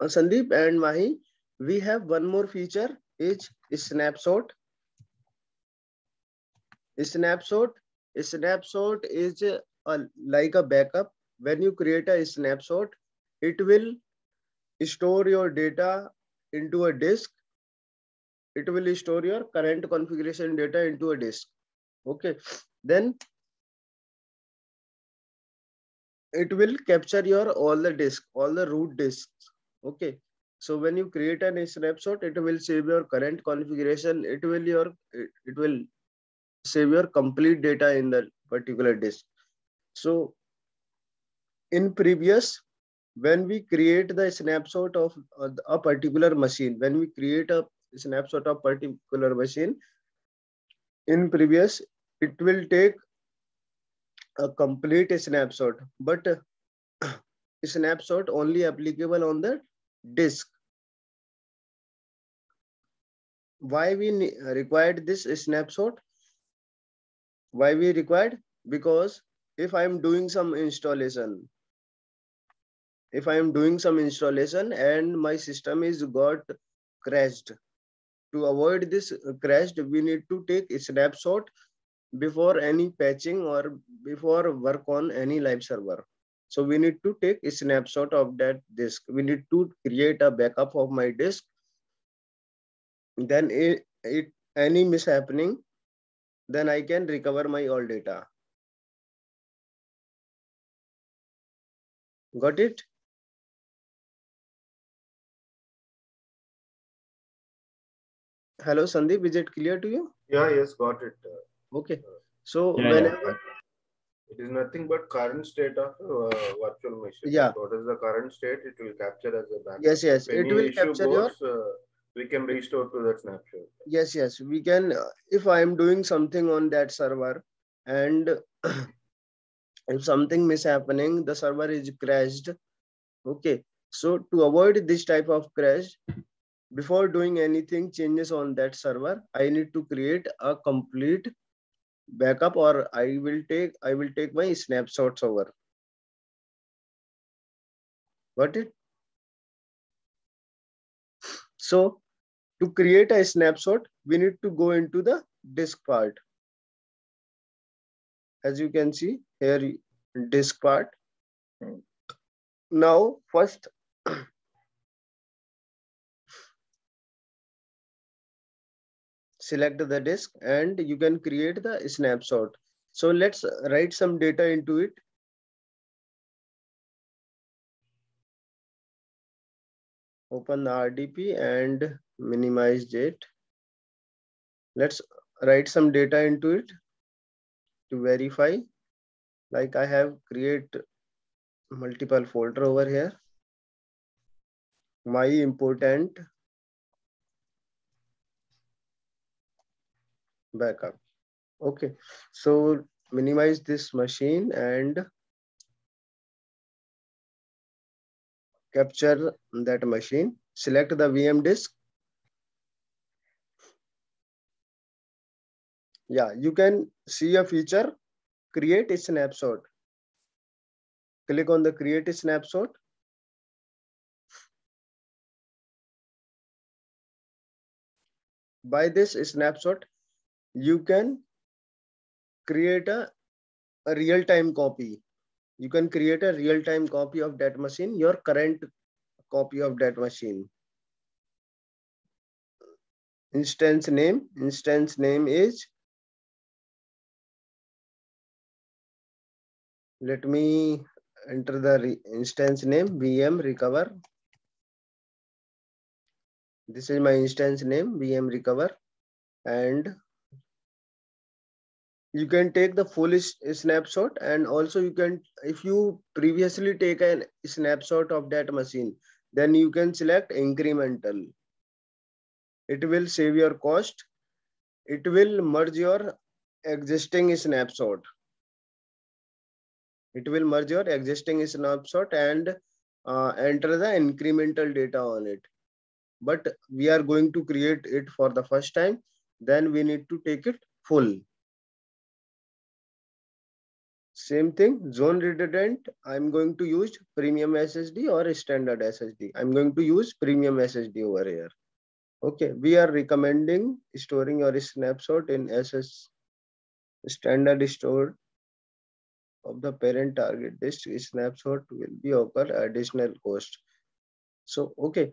Sandeep and Mahi, we have one more feature is snapshot. Snapshot. Snapshot is like a backup. When you create a snapshot, it will store your data into a disk. It will store your current configuration data into a disk. Okay. Then it will capture your all the disk, all the root disks. Okay. So when you create a snapshot, it will save your current configuration. It will save your complete data in the particular disk. So in previous, when we create the snapshot of a particular machine, when we create a snapshot of particular machine, in previous, it will take a complete snapshot, but snapshot only applicable on the disk. Why we required this snapshot? Why we required? Because if I am doing some installation, and my system is got crashed, to avoid this crashed, we need to take a snapshot before any patching or before work on any live server. So we need to take a snapshot of that disk. We need to create a backup of my disk. Then any mishappening, then I can recover my all data. Got it? Hello, Sandeep, is it clear to you? Yeah, yes, got it. Okay. So Yeah, yeah. whenever It is nothing but current state of virtual machine, right? yeah, What is the current state? It will capture as a backup. yes, yes, If it any will issue capture your goes, we can restore to that snapshot. yes, yes. We can if I am doing something on that server and if something mishappening, the server is crashed. Okay. So to avoid this type of crash, before doing anything changes on that server, I need to create a complete backup, or I will take my snapshots over. Got it? So to create a snapshot, we need to go into the disk part. As you can see here, disk part. Now first select the disk and you can create the snapshot. So let's write some data into it. Open the RDP and minimize it. Let's write some data into it to verify. Like I have create multiple folder over here. My important backup. Okay. So minimize this machine and capture that machine. Select the VM disk. Yeah, you can see a feature, create a snapshot. Click on the create a snapshot. By this snapshot, you can create a real-time copy. You can create a real-time copy of that machine, your current copy of that machine. Instance name is, let me enter the instance name, VM recover. This is my instance name, VM recover, and you can take the full snapshot, and also you can, if you previously take a snapshot of that machine, then you can select incremental. It will save your cost. It will merge your existing snapshot. It will merge your existing snapshot and enter the incremental data on it. But we are going to create it for the first time. Then we need to take it full. Same thing, zone redundant. I'm going to use premium SSD or standard SSD. I'm going to use premium SSD over here. Okay, we are recommending storing your snapshot in SS standard store of the parent target disk. Snapshot will be occur additional cost. So, okay,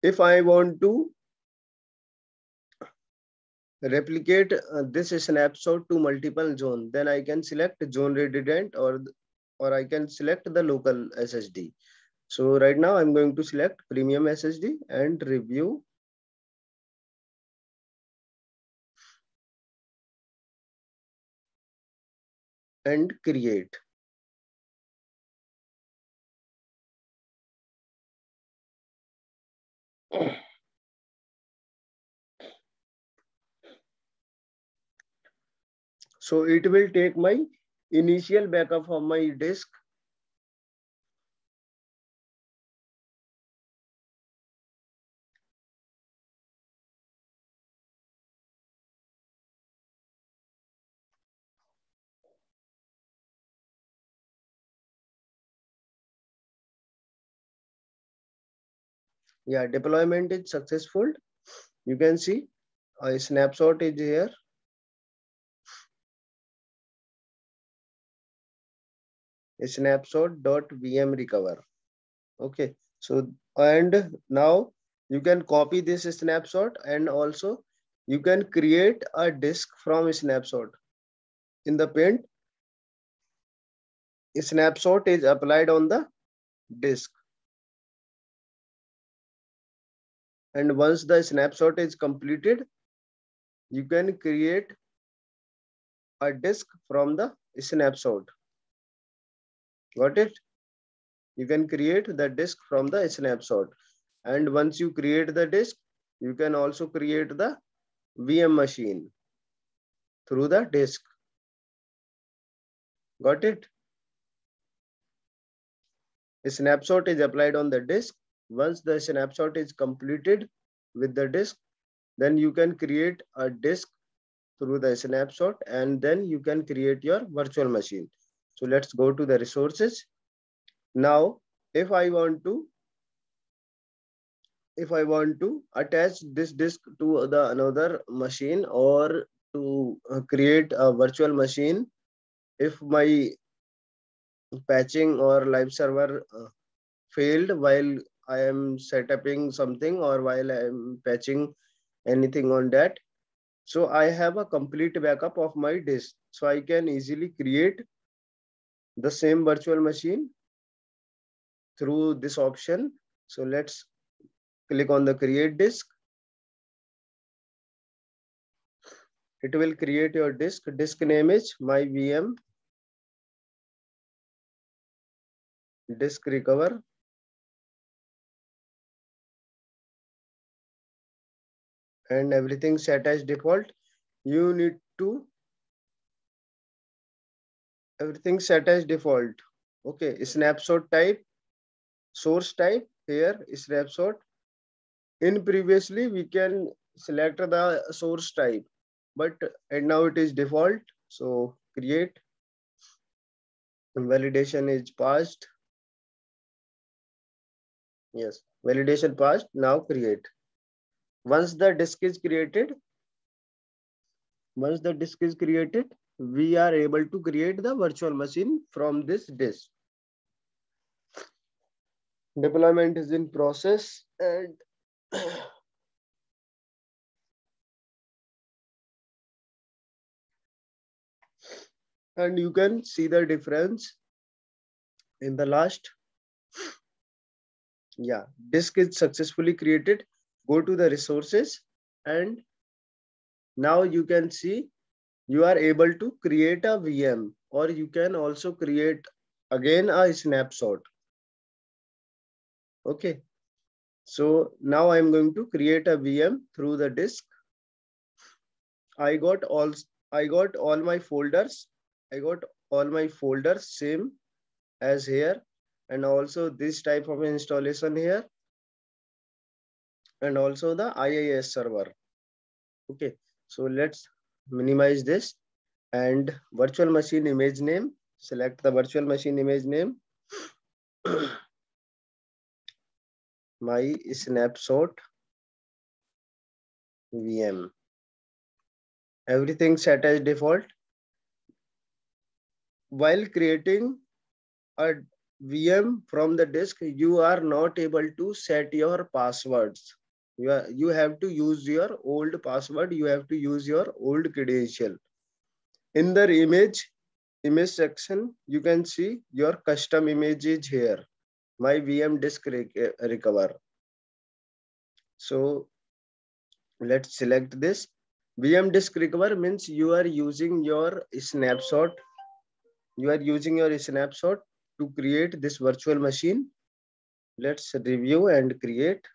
if I want to replicate this snapshot to multiple zone, then I can select zone redundant or I can select the local SSD. So right now I'm going to select premium SSD and review. And create. So it will take my initial backup of my disk. Yeah, deployment is successful. You can see a snapshot is here. A snapshot.vm recover. Okay, so and now you can copy this snapshot and also you can create a disk from a snapshot. In the paint, a snapshot is applied on the disk. And once the snapshot is completed, you can create a disk from the snapshot. Got it? You can create the disk from the snapshot. And once you create the disk, you can also create the VM machine through the disk. Got it? A snapshot is applied on the disk. Once the snapshot is completed with the disk, then you can create a disk through the snapshot and then you can create your virtual machine. So let's go to the resources. Now, if I want to attach this disk to the another machine or to create a virtual machine, if my patching or live server failed while I am setuping something or while I am patching anything on that, so I have a complete backup of my disk. So I can easily create the same virtual machine through this option. So let's click on the create disk. It will create your disk. Disk name is my VM disk recover. And everything set as default. You need to everything set as default. Okay, snapshot type, source type here, snapshot. In previously we can select the source type, but and now it is default. So create. Validation is passed. Yes, validation passed. Now create. Once the disk is created, we are able to create the virtual machine from this disk. Deployment is in process and you can see the difference in the last. Yeah, disk is successfully created. Go to the resources and now you can see you are able to create a VM or you can also create again a snapshot. Okay, so now I'm going to create a VM through the disk. I got all my folders. I got all my folders same as here, and also this type of installation here, and also the IIS server. Okay, so let's minimize this and virtual machine image name. Select the virtual machine image name. My snapshot VM. Everything set as default. While creating a VM from the disk, you are not able to set your passwords. You have to use your old password. You have to use your old credential. In the image section, you can see your custom image is here. My VM disk recover. So let's select this. VM disk recover means you are using your snapshot. You are using your snapshot to create this virtual machine. Let's review and create.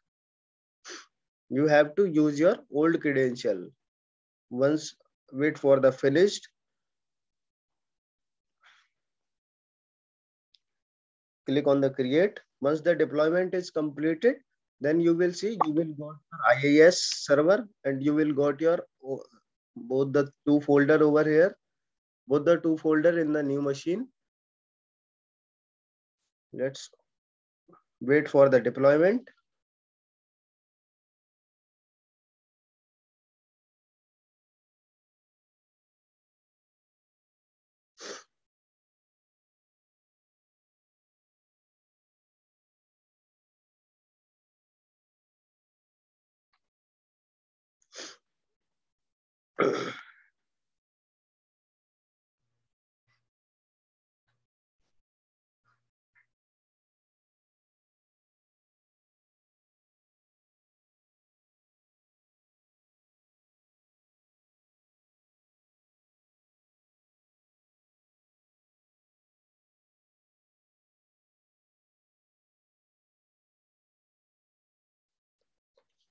You have to use your old credential. Once wait for the finished. Click on the create. Once the deployment is completed, then you will see you will got your IIS server and you will got your both the two folder over here, both the two folder in the new machine. Let's wait for the deployment.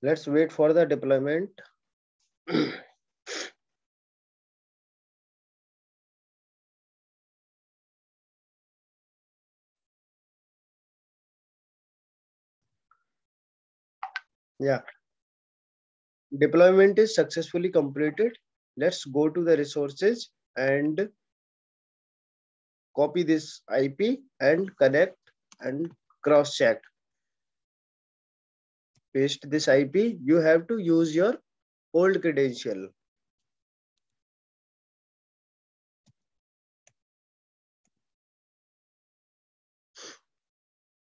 Let's wait for the deployment. Yeah, deployment is successfully completed. Let's go to the resources and copy this IP and connect and cross check. Paste this IP. You have to use your old credential.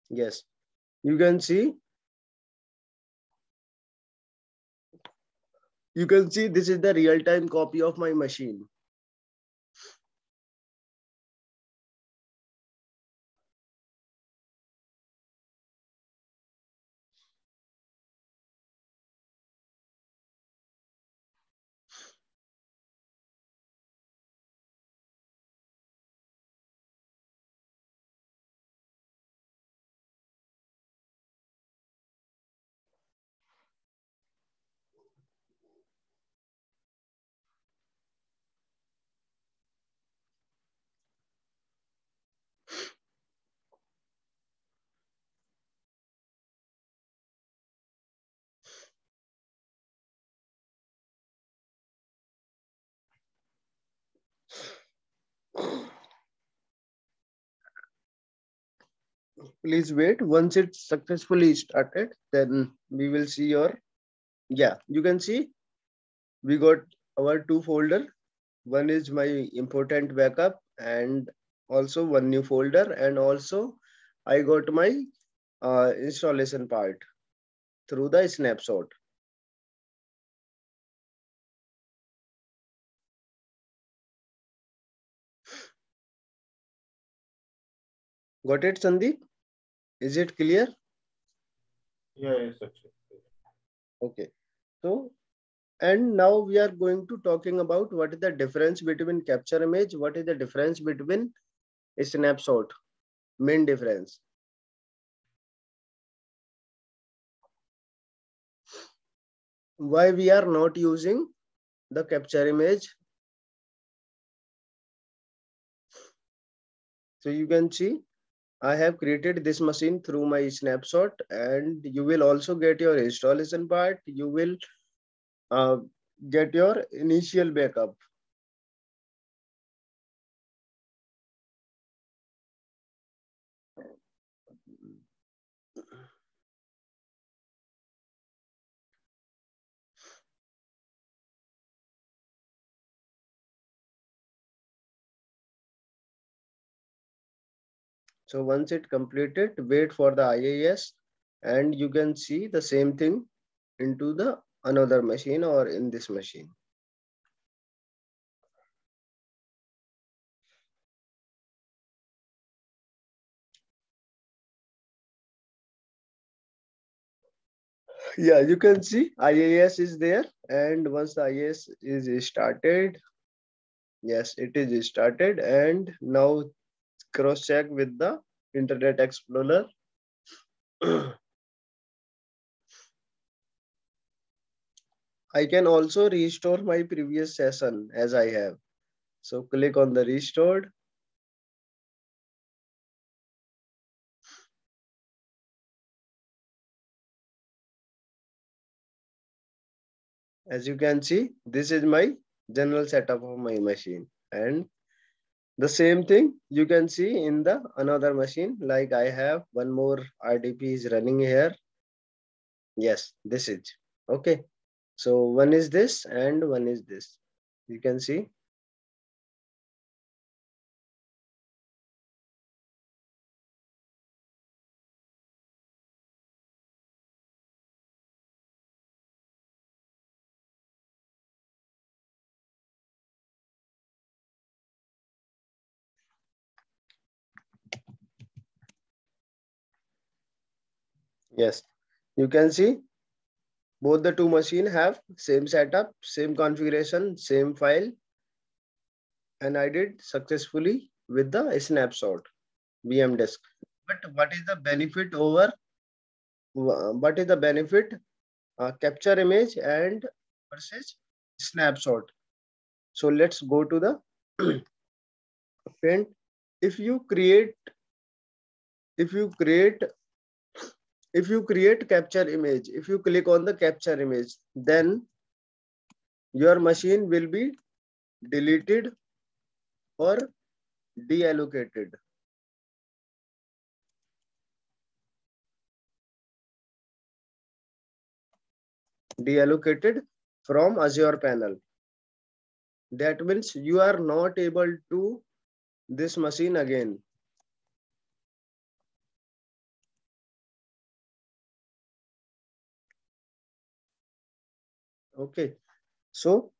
Yes, you can see. You can see this is the real-time copy of my machine. Please wait. Once it's successfully started, then we will see your, yeah, you can see we got our two folder. One is my important backup and also one new folder, and also I got my installation part through the snapshot. Got it, Sandeep? Is it clear? Yeah, yes, actually. Okay. So, and now we are going to talking about what is the difference between capture image, what is the difference between a snapshot, main difference. Why we are not using the capture image. So you can see I have created this machine through my snapshot, and you will also get your installation part. You will uh, get your initial backup. So once it completed, wait for the IIS, and you can see the same thing into the another machine or in this machine. Yeah, you can see IIS is there, and once the IIS is started, yes, it is started, and now cross check with the Internet Explorer. I can also restore my previous session as I have. So click on the restored. As you can see, this is my general setup of my machine. And the same thing you can see in the another machine. Like I have one more RDP is running here. Yes, this is. Okay. So one is this and one is this. You can see. Yes, you can see both the two machines have same setup, same configuration, same file, and I did successfully with the snapshot VM disk. But what is the benefit over? What is the benefit? Capture image and versus snapshot. So let's go to the print. If you create, if you create, if you create capture image, if you click on the capture image, then your machine will be deleted or deallocated. Deallocated from Azure panel. That means you are not able to this machine again. Okay. So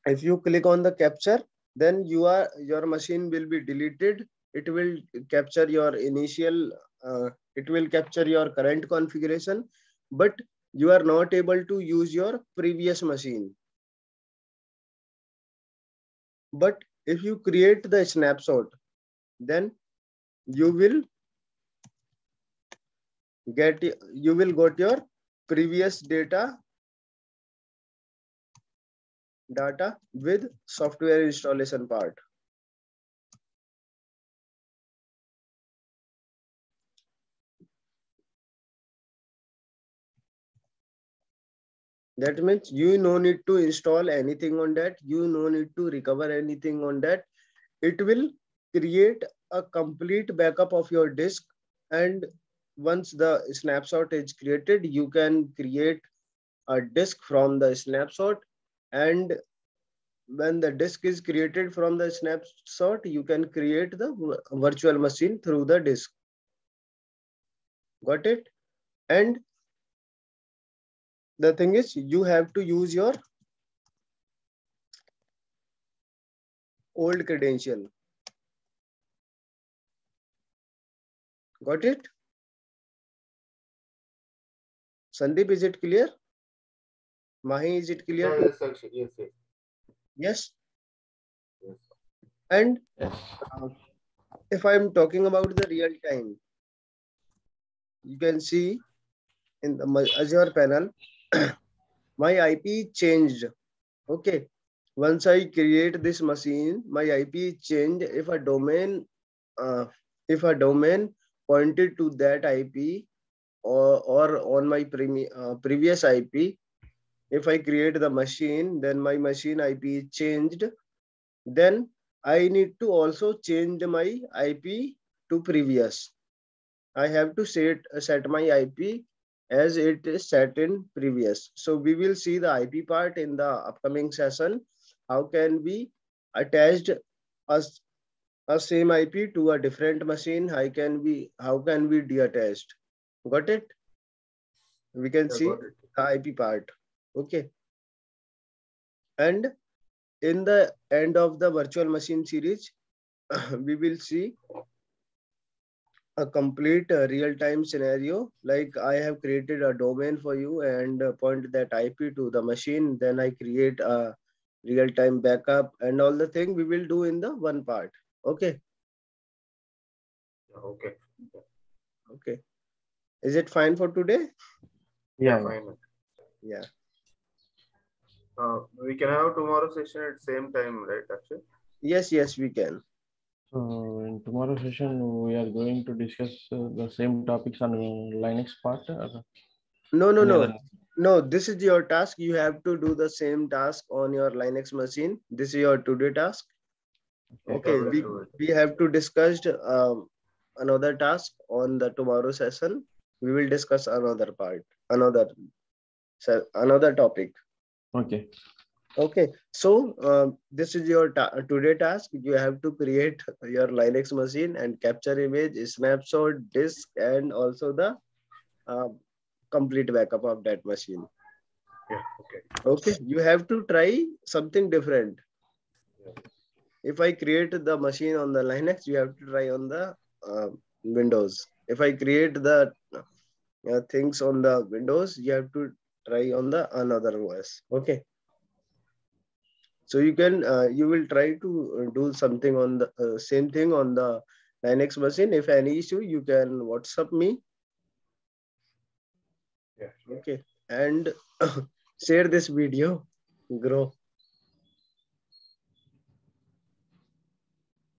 if you click on the capture, then your machine will be deleted. It will capture your initial, it will capture your current configuration, but you are not able to use your previous machine. But if you create the snapshot, then you will get your previous data with software installation part. That means you no need to install anything on that. You no need to recover anything on that. It will create a complete backup of your disk. And once the snapshot is created, you can create a disk from the snapshot. And when the disk is created from the snapshot, you can create the virtual machine through the disk. Got it? And the thing is, you have to use your old credential. Got it? Sandeep, is it clear? Mahi, is it clear? Yeah, yes, Akshay. Yes, yes. Yes. Yes. And Yes. if I'm talking about the real time, you can see in the Azure panel, my IP changed. Okay. Once I create this machine, my IP changed. Uh, if a domain pointed to that IP or on my previous IP, if I create the machine, then my machine IP changed. Then I need to also change my IP to previous. I have to set my IP as it is set in previous. So we will see the IP part in the upcoming session. How can we attach a same IP to a different machine? How can we deattached? Got it? We can Yeah, see got it. the IP part. Okay. And in the end of the virtual machine series, we will see a complete real-time scenario. Like I have created a domain for you and point that IP to the machine. Then I create a real-time backup and all the thing we will do in the one part. Okay. Okay. Okay. Is it fine for today? Yeah, fine. Yeah. We can have tomorrow session at same time, right, Akshay? Yes, we can. So in tomorrow's session, we are going to discuss the same topics on Linux part. No, this is your task. You have to do the same task on your Linux machine. This is your today task. Okay, we have to discuss another task on the tomorrow session. We will discuss another part, another topic. Okay. Okay, so this is your today task. You have to create your Linux machine and capture image, snapshot, disk, and also the complete backup of that machine. Yeah, okay. Okay, you have to try something different. If I create the machine on the Linux, you have to try on the Windows. If I create the things on the Windows, you have to try on the another OS. Okay. So you will try to do something on the same thing on the Linux machine. If any issue, you can WhatsApp me. Yeah. Okay. And share this video. Grow.